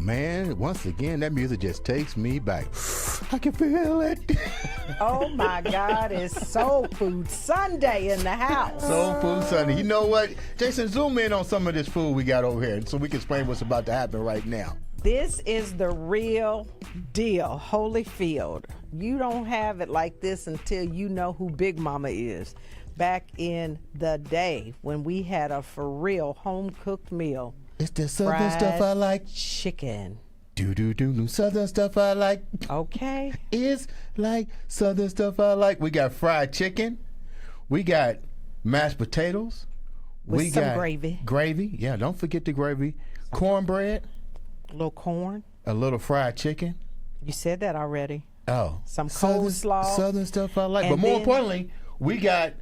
man, once again, that music just takes me back. I can feel it. Oh my God, it's Soul Food Sunday in the house. Soul Food Sunday. You know what? Jason, zoom in on some of this food we got over here so we can explain what's about to happen right now. This is the real deal, Holyfield. You don't have it like this until you know who Big Mama is. Back in the day when we had a for real home-cooked meal. It's the southern stuff I like. Chicken. Do southern stuff I like. Okay. It's like southern stuff I like. We got fried chicken. We got mashed potatoes. With we some got gravy. Gravy. Yeah, don't forget the gravy. Cornbread. A little corn. A little fried chicken. You said that already. Oh. Some southern, coleslaw. Southern stuff I like. And But more then, importantly, we got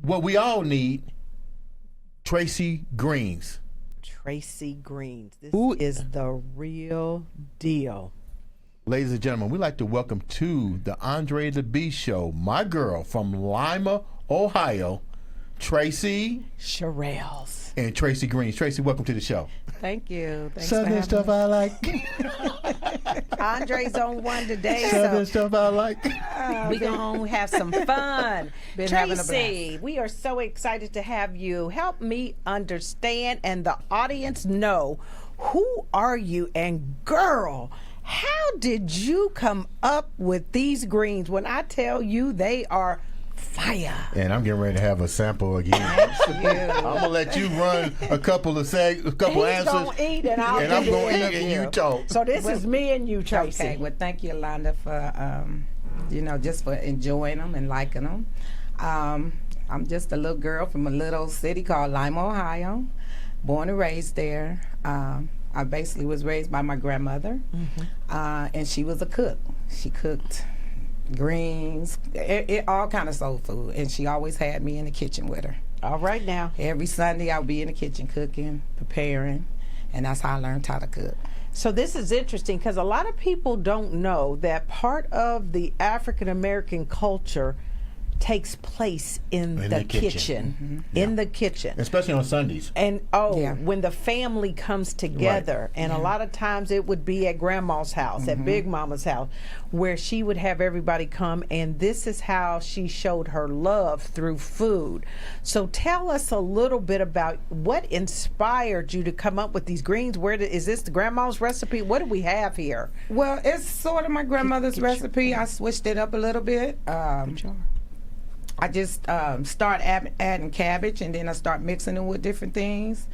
what we all need, Tracie greens. Tracie greens. This Ooh. is the real deal. Ladies and gentlemen, we'd like to welcome to the Andre The Beast Show, my girl from Lima, Ohio, Tracie. Shurelds. And Tracie Greens. Tracie, welcome to the show. Thank you. Thanks Southern for stuff having I like. Andre's on one today, Southern so stuff I like. we're going to have some fun. Been having a Tracie, we are so excited to have you. Help me understand and the audience know, who are you? And girl, how did you come up with these greens when I tell you they are fire? And I'm getting ready to have a sample again. I'm gonna let you run a couple of answers. He's gonna eat and I'm gonna eat and you talk. So this is me and you, Tracie. Okay, well, thank you, Yolanda, for just for enjoying them and liking them. I'm just a little girl from a little city called Lima, Ohio, born and raised there. I basically was raised by my grandmother, and she was a cook. She cooked greens, all kind of soul food, and she always had me in the kitchen with her. All right now. Every Sunday I would be in the kitchen cooking, preparing, and that's how I learned how to cook. So this is interesting because a lot of people don't know that part of the African American culture takes place in the kitchen. In the kitchen. Especially on Sundays. And when the family comes together, and a lot of times it would be at grandma's house, at Big Mama's house, where she would have everybody come, and this is how she showed her love through food. So tell us a little bit about what inspired you to come up with these greens. Is this the grandma's recipe? What do we have here? Well, it's sort of my grandmother's recipe. I switched it up a little bit. I just start adding cabbage, and then I start mixing it with different things.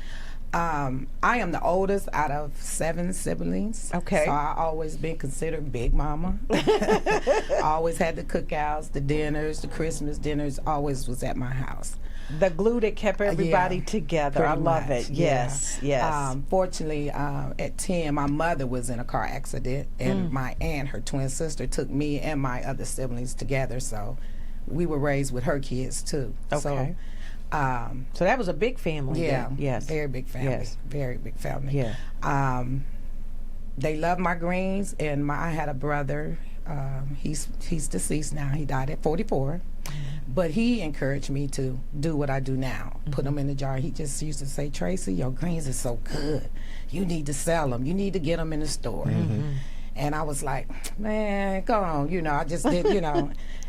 I am the oldest out of 7 siblings. Okay. So I always been considered Big Mama. I always had the cookouts, the dinners, the Christmas dinners, always was at my house. The glue that kept everybody together. I love it. Yes, yes. Fortunately, at 10, my mother was in a car accident, and my aunt, her twin sister, took me and my other siblings together, so we were raised with her kids too. Okay. So that was a big family. Yeah. Then. Yes. Very big family. Yes. Very big family. Yeah. They love my greens, and I had a brother. He's deceased now. He died at 44. But he encouraged me to do what I do now. Put them in the jar. He just used to say, Tracie, your greens are so good. You need to sell them. You need to get them in the store. And I was like, man, go on. I just did,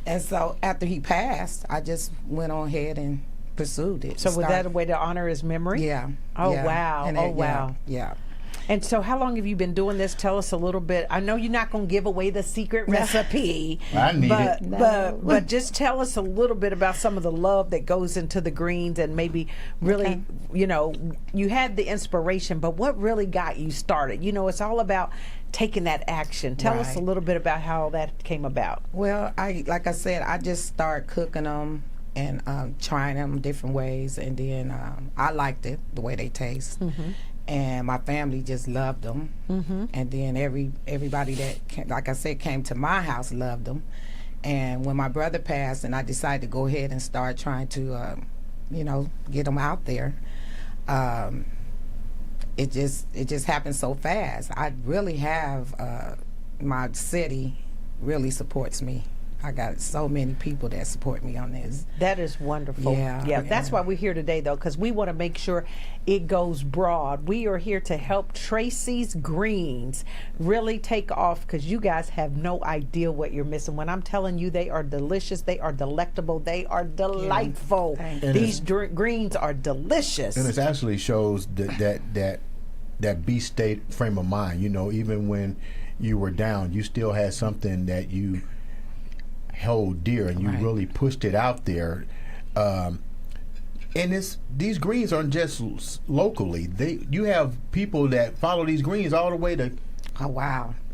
And so after he passed, I just went on ahead and pursued it. So was that a way to honor his memory? Yeah. Oh, yeah. wow. And Wow. Yeah. And so how long have you been doing this? Tell us a little bit. I know you're not going to give away the secret recipe. I need it. But just tell us a little bit about some of the love that goes into the greens, and maybe really, you had the inspiration, but what really got you started? It's all about taking that action. Tell us a little bit about how that came about. Well, like I said, I just started cooking them and trying them different ways, and then I liked it, the way they taste. And my family just loved them. And then everybody that, like I said, came to my house loved them. And when my brother passed, and I decided to go ahead and start trying to, get them out there, it just happened so fast. I really have my city really supports me I got so many people that support me on this. That is wonderful. Yeah. That's why we're here today, though, because we want to make sure it goes broad. We are here to help Tracie's greens really take off, because you guys have no idea what you're missing. When I'm telling you, they are delicious, they are delectable, they are delightful. These greens are delicious. And it actually shows that beast state frame of mind. You know, even when you were down, you still had something that you held dear, and you really pushed it out there. And these greens aren't just locally. You have people that follow these greens all the way to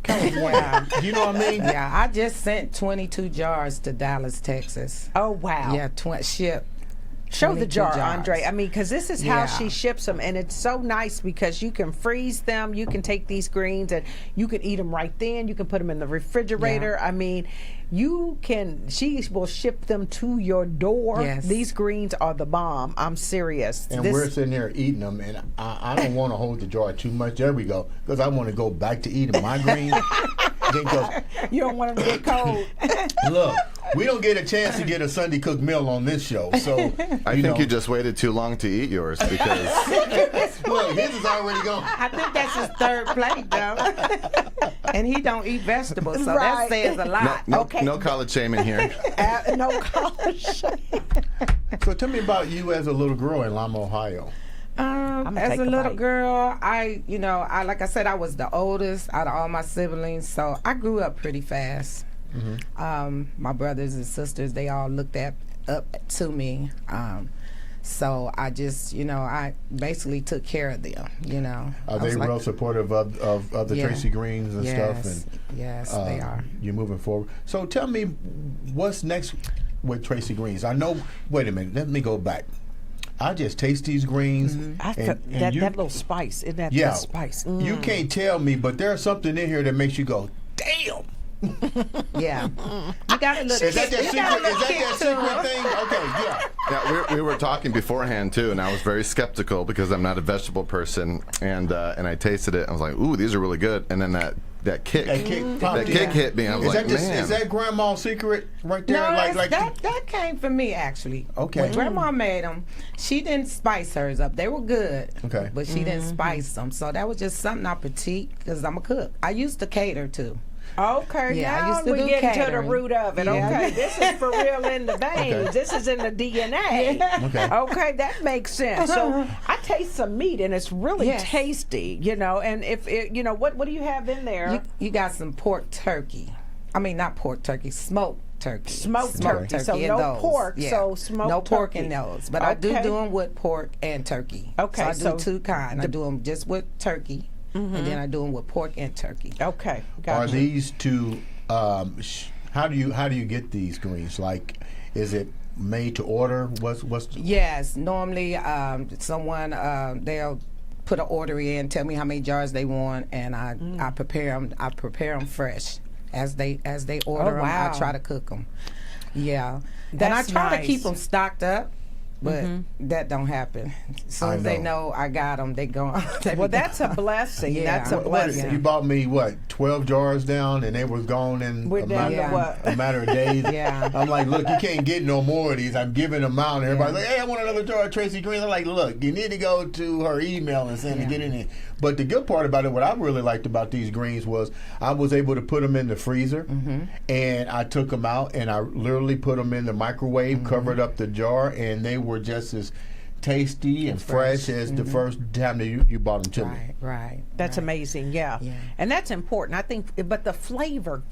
California. You know what I mean? Yeah, I just sent 22 jars to Dallas, Texas. Oh, wow. Yeah, ship. Show the jar, jars. Andre. I mean, because this is how she ships them, and it's so nice because you can freeze them. You can take these greens and you can eat them right then. You can put them in the refrigerator. I mean, she will ship them to your door. Yes. These greens are the bomb. I'm serious. And we're sitting there eating them, and I don't want to hold the jar too much. There we go, because I want to go back to eating my greens. You don't want them to get cold. Look, we don't get a chance to get a Sunday cooked meal on this show, so I think you just waited too long to eat yours, because look, his is already gone. I think that's his third plate, though. And he don't eat vegetables, so that says a lot. no college shame in here. No college shame. So tell me about you as a little girl in Lima, Ohio. As a little girl, I like I said, I was the oldest out of all my siblings, so I grew up pretty fast. My brothers and sisters, they all looked up to me. So I just, I basically took care of them, Are they real supportive of the Tracie Greens and stuff? And, yes, they are. You're moving forward. So tell me, what's next with Tracie Greens? I know, wait a minute, let me go back. I just taste these greens. That little spice, isn't that that spice? You can't tell me, but there's something in here that makes you go, damn. Yeah. You got a little. Is that that secret thing? Okay, yeah. Yeah, we were talking beforehand too, and I was very skeptical because I'm not a vegetable person, and I tasted it. And I was like, "Ooh, these are really good." And then that kick hit me. I was like, "Man, is that Grandma's secret right there?" No, that came from me actually. Okay. When Grandma made them, she didn't spice hers up. They were good. Okay. But she didn't spice them, so that was just something I petite because I'm a cook. I used to cater too. Okay, yeah, now we get to the root of it. Yeah. Okay, this is for real in the veins. Okay. This is in the DNA. Okay. Okay, that makes sense. So I taste some meat, and it's really tasty, And if it, what do you have in there? You got some pork turkey. I mean, not pork turkey, smoked turkey. Smoked turkey. So in no those. pork. Yeah. So smoked no pork turkey. in those, but I do them with pork and turkey. Okay, so I do two kinds. I do them just with turkey, and then I do them with pork and turkey. Okay, Are these two? How do you get these greens? Like, is it made to order? What's Yes, normally someone they'll put an order in, tell me how many jars they want, and I prepare them. I prepare them fresh as they order them. I try to cook them. Yeah, and I try to keep them stocked up. But that don't happen. As soon as they know I got them, they go. Well, that's a blessing. Yeah. That's a blessing. You bought me 12 jars down, and they were gone in a matter of days. Yeah. I'm like, look, you can't get no more of these. I'm giving them out, and everybody's like, hey, I want another jar of Tracie Greens. I'm like, look, you need to go to her email and send to get in it. But the good part about it, what I really liked about these greens was I was able to put them in the freezer, and I took them out, and I literally put them in the microwave, covered up the jar, and they were just as tasty and fresh as the first time that you bought them to me. Right. That's amazing, yeah. And that's important, I think. But the flavor,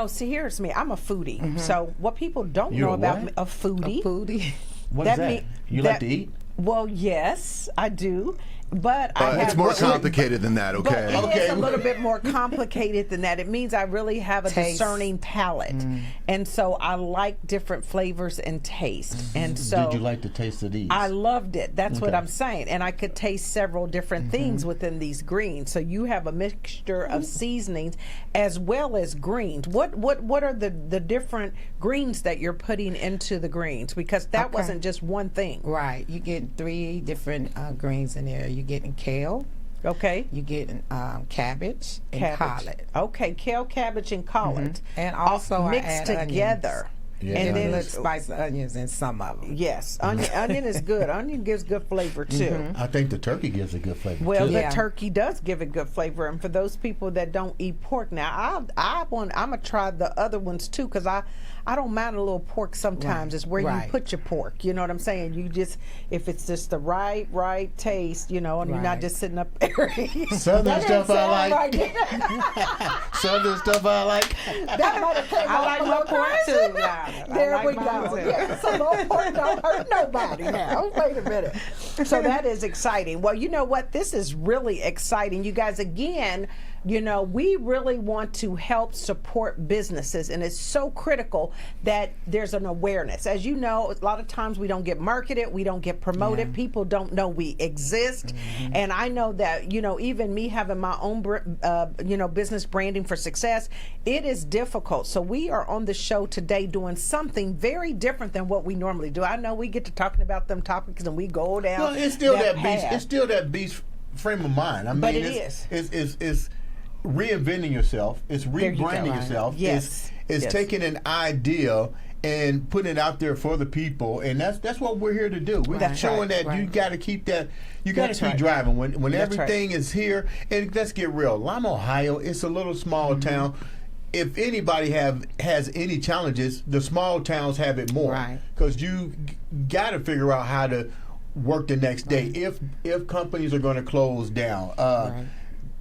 see, here's me. I'm a foodie. So what people don't know about me, a foodie. What is that? You like to eat? Well, yes, I do. But it's more complicated than that, okay? But it is a little bit more complicated than that. It means I really have a discerning palate. And so I like different flavors and taste. And so did you like the taste of these? I loved it. That's what I'm saying. And I could taste several different things within these greens. So you have a mixture of seasonings as well as greens. What are the different greens that you're putting into the greens? Because that wasn't just one thing. Right. You get 3 different greens in there. You're getting kale, Okay. You get cabbage and collard. Okay, kale, cabbage, and collard. And also I mixed add together. Onions. Yeah, and then Let's spice the onions in some of them. yes, onion is good. Onion gives good flavor too. I think the turkey gives a good flavor. Well, too. the Yeah. turkey does give it good flavor, and for those people that don't eat pork, now I'm gonna try the other ones too, because I don't mind a little pork sometimes. Right. It's where Right. you put your pork. You know what I'm saying? You just, if it's just the right taste, you know, and you're not Right. just sitting up there. Southern That stuff didn't I sound like. right. Southern stuff I like. That might have came I off like a my little pork crazy. too. Now. There I like we mine go. too. Yeah, so no pork don't hurt nobody now. Wait a minute. So that is exciting. Well, you know what? This is really exciting. You guys, again, you know, we really want to help support businesses, and it's so critical that there's an awareness. As you know, a lot of times we don't get marketed, we don't get promoted, people don't know we exist. And I know that, you know, even me having my own, you know, business branding for success, it is difficult. So we are on the show today doing something very different than what we normally do. I know we get to talking about them topics and we go down. Well, it's still that beast. path. It's still that beast frame of mind. I mean, But it it's reinventing yourself. It's There you go. rebranding yourself. Yes. It's Yes. taking an idea and putting it out there for the people, and that's what we're here to do. We're That's showing right, that you right. got to keep that. You got to That's keep right. driving when That's right. everything is here. And let's get real. Lima, Ohio, it's a little small Mm-hmm. town. If anybody has any challenges, the small towns have it more. Right. Because you got to figure out how to work the next day if companies are going to close down.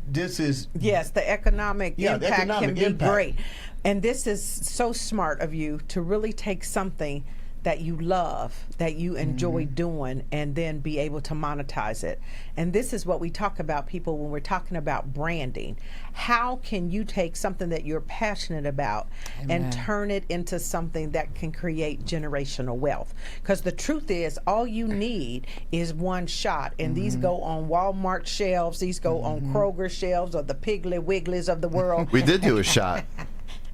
This is Yes, the economic the impact economic can be impact. great. And this is so smart of you to really take something that you love, that you enjoy doing, and then be able to monetize it. And this is what we talk about, people, when we're talking about branding. How can you take something that you're passionate about and turn it into something that can create generational wealth? Because the truth is, all you need is one shot. And these go on Walmart shelves, these go on Kroger shelves, or the Piggly Wigglies of the world. We did do a shot.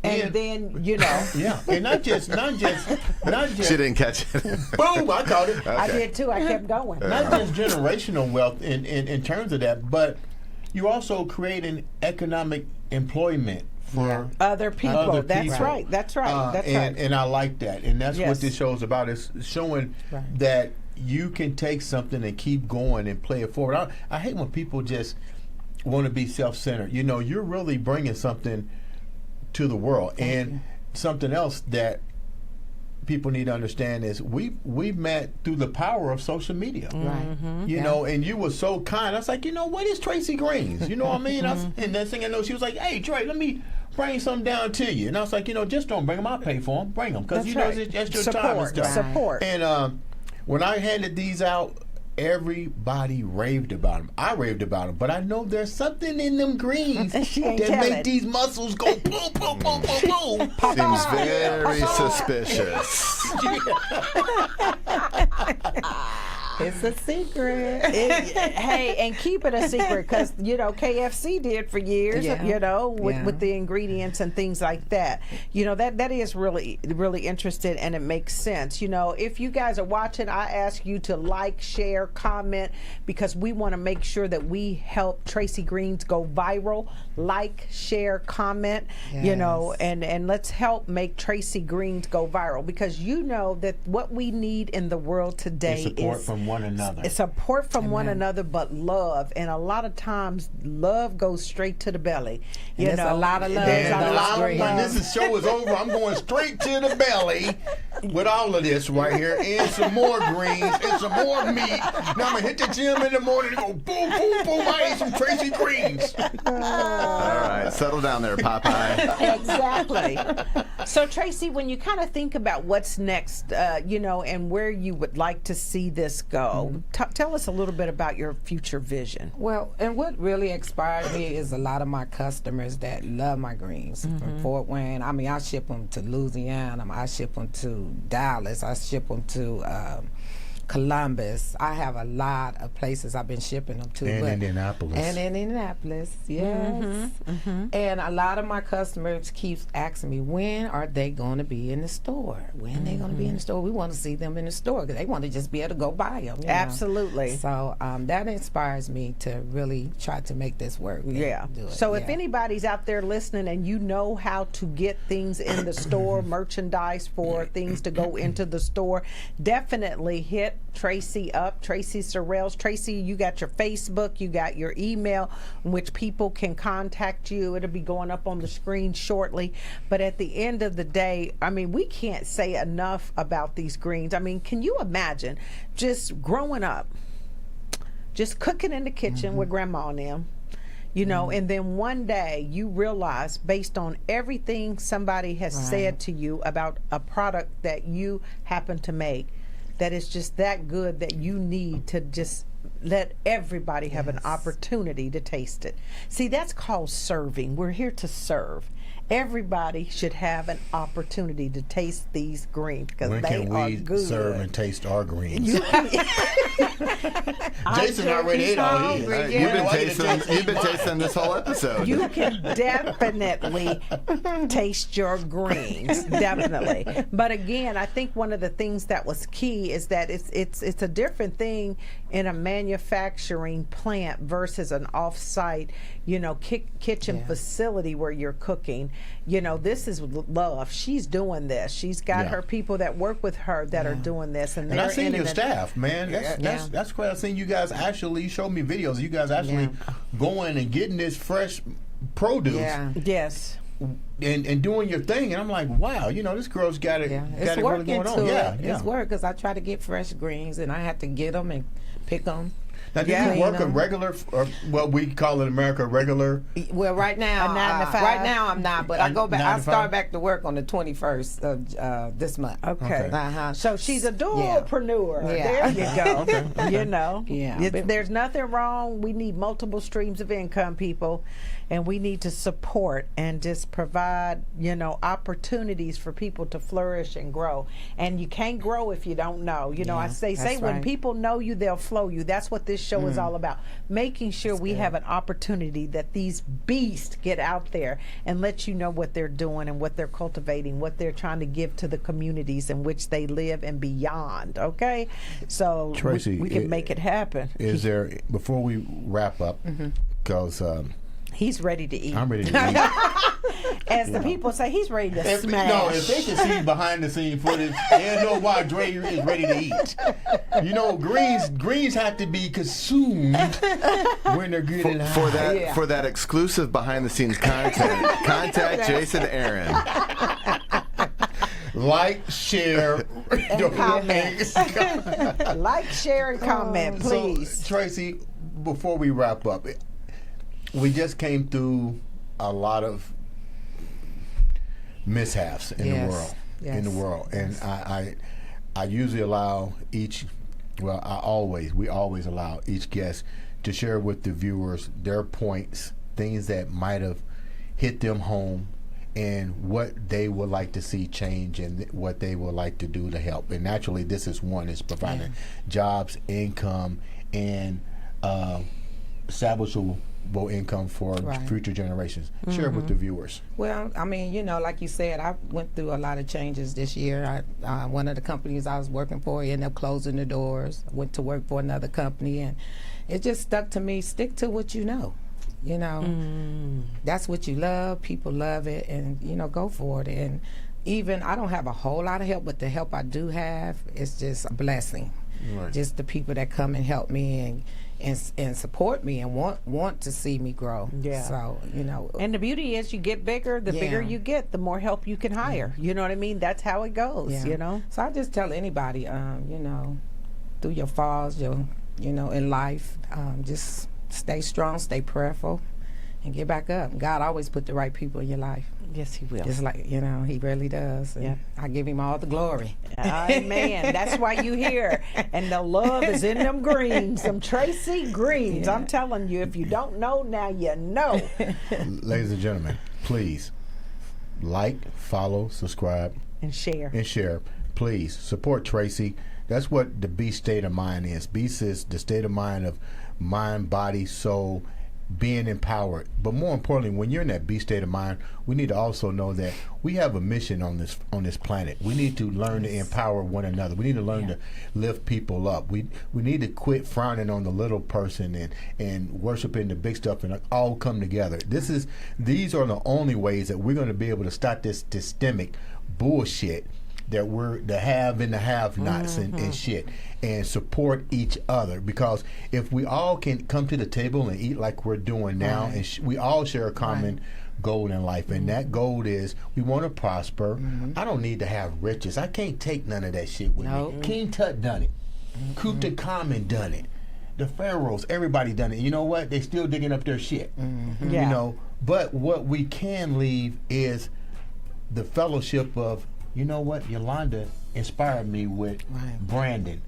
And then, you know, yeah, and not just She didn't catch it. boom, I caught it. I did too. I kept going. Not just generational wealth in terms of that, but you're also creating economic employment for Other people. other That's people. right. That's right. That's and, right. and I like that, and that's Yes. what this show is about. Is showing that you can take something and keep going and play it forward. I hate when people just want to be self-centered. You know, you're really bringing something to the world. And something else that people need to understand is we've met through the power of social media. Right. You know, and you were so kind. I was like, you know, what is Tracie Greens? You know what I mean? And next thing I know, she was like, hey, Trey, let me bring some down to you. And I was like, you know, just don't bring them. I'll pay for them. Bring them. Because, you know, right. it's your Support. time and stuff. Support. And when I handed these out, everybody raved about them. I raved about them, but I know there's something in them greens She ain't that telling. make these muscles go boom, boom, boom, boom, boom. Seems very suspicious. It's a secret. Hey, and keep it a secret, because you know KFC did for years. Yeah. You know, with Yeah. with the ingredients and things like that. You know, that is really interesting, and it makes sense. You know, if you guys are watching, I ask you to like, share, comment, because we want to make sure that we help Tracie Greens go viral. Like, share, comment. You know, and let's help make Tracie Greens go viral, because you know that what we need in the world today Support is from one another. support from one another, but love. And a lot of times love goes straight to the belly. You there's know, a lot of love there's in a those lot of greens. When love. this show is over, I'm going straight to the belly with all of this right here, and some more greens and some more meat. Now I'm gonna hit the gym in the morning and go boom, boom, boom. I ate some Tracie Greens. All right, settle down there, Popeye. Exactly. So Tracie, when you kind of think about what's next, you know, and where you would like to see this go, tell us a little bit about your future vision. Well, and what really inspired me is a lot of my customers that love my greens from Fort Wayne. I mean, I ship them to Louisiana. I ship them to Dallas. I ship them to Columbus. I have a lot of places I've been shipping them to. And Indianapolis. And in Indianapolis, yes. And a lot of my customers keep asking me, when are they going to be in the store? When are they going to be in the store? We want to see them in the store because they want to just be able to go buy them. You know? Absolutely. So that inspires me to really try to make this work. Yeah. Do it. So if anybody's out there listening and you know how to get things in the store, merchandise for things to go into the store, definitely hit Tracie up, Tracie Shurelds. Tracie, you got your Facebook, you got your email, in which people can contact you. It'll be going up on the screen shortly. But at the end of the day, I mean, we can't say enough about these greens. I mean, can you imagine just growing up, just cooking in the kitchen with grandma and them, you know, and then one day you realize, based on everything somebody has said to you about a product that you happen to make, that is just that good that you need to just let everybody have an opportunity to taste it. See, that's called serving. We're here to serve. Everybody should have an opportunity to taste these greens because they are good. When can we serve and taste our greens? Jason already ate all his. You've been tasting this whole episode. You can definitely taste your greens, definitely. But again, I think one of the things that was key is that it's a different thing in a manufacturing plant versus an off-site, you know, kitchen facility where you're cooking. You know, this is love. She's doing this. She's got her people that work with her that are doing this, and I've seen your staff, man. That's great. I've seen you guys actually show me videos. You guys actually going and getting this fresh produce. Yes. And doing your thing, and I'm like, wow, you know, this girl's got it. It's got work it really going on. It's work because I try to get fresh greens, and I have to get them and pick them. Now, do you work a regular, or well, we call it in America regular? Well, right now, a 9 to 5. Right now I'm not, but I go back. I start back to work on the 21st of this month. Okay. So she's a dualpreneur. Yeah. There you go. You know. Yeah. There's nothing wrong. We need multiple streams of income, people, and we need to support and just provide, you know, opportunities for people to flourish and grow. And you can't grow if you don't know. You know, I say when people know you, they'll flow you. That's what this show is all about, making sure we have an opportunity that these beasts get out there and let you know what they're doing and what they're cultivating, what they're trying to give to the communities in which they live and beyond. Okay, so Tracie, we can make it happen. Is there, before we wrap up, because he's ready to eat. I'm ready to eat. As the people say, he's ready to smash. No, if they can see behind the scene footage, they'll know why Dre is ready to eat. You know, greens have to be consumed when they're good and hot. For that exclusive behind the scenes content, contact Jason Aaron. Like, share, and comment. Like, share, and comment, please. So, Tracie, before we wrap up, we just came through a lot of mishaps in the world, and I usually allow we always allow each guest to share with the viewers their points, things that might have hit them home, and what they would like to see change and what they would like to do to help. And naturally, this is one: is providing jobs, income, and establishable income for future generations. Share with the viewers. Well, I mean, you know, like you said, I went through a lot of changes this year. One of the companies I was working for ended up closing the doors. I went to work for another company, and it just stuck to me. Stick to what you know. You know, that's what you love. People love it, and you know, go for it. And even I don't have a whole lot of help, but the help I do have is just a blessing. Right. Just the people that come and help me and support me and want to see me grow. Yeah. So, you know. And the beauty is you get bigger, the bigger you get, the more help you can hire. You know what I mean? That's how it goes, you know. So I just tell anybody, you know, through your falls, you know, in life, just stay strong, stay prayerful, and get back up. God always put the right people in your life. Yes, he will. Just like, you know, he really does. And I give him all the glory. Amen. That's why you here. And the love is in them greens, them Tracie greens. I'm telling you, if you don't know, now you know. Ladies and gentlemen, please like, follow, subscribe. And share. Please support Tracie. That's what the beast state of mind is. Beast is the state of mind of mind, body, soul, being empowered. But more importantly, when you're in that beast state of mind, we need to also know that we have a mission on this planet. We need to learn to empower one another. We need to learn to lift people up. We need to quit frowning on the little person and worshiping the big stuff and all come together. These are the only ways that we're going to be able to stop this systemic bullshit that we're the have and the have-nots and shit, and support each other. Because if we all can come to the table and eat like we're doing now, and we all share a common goal in life, and that goal is we want to prosper. I don't need to have riches. I can't take none of that shit with me. King Tut done it. Tutankhamun done it. The pharaohs, everybody done it. You know what? They still digging up their shit. You know, but what we can leave is the fellowship of, you know what, Yolanda inspired me with Brandon.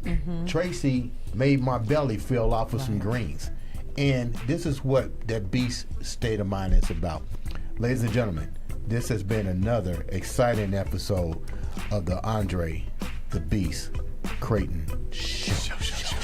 Tracie made my belly fill off with some greens. And this is what that beast state of mind is about. Ladies and gentlemen, this has been another exciting episode of the Andre the Beast Crayton Show.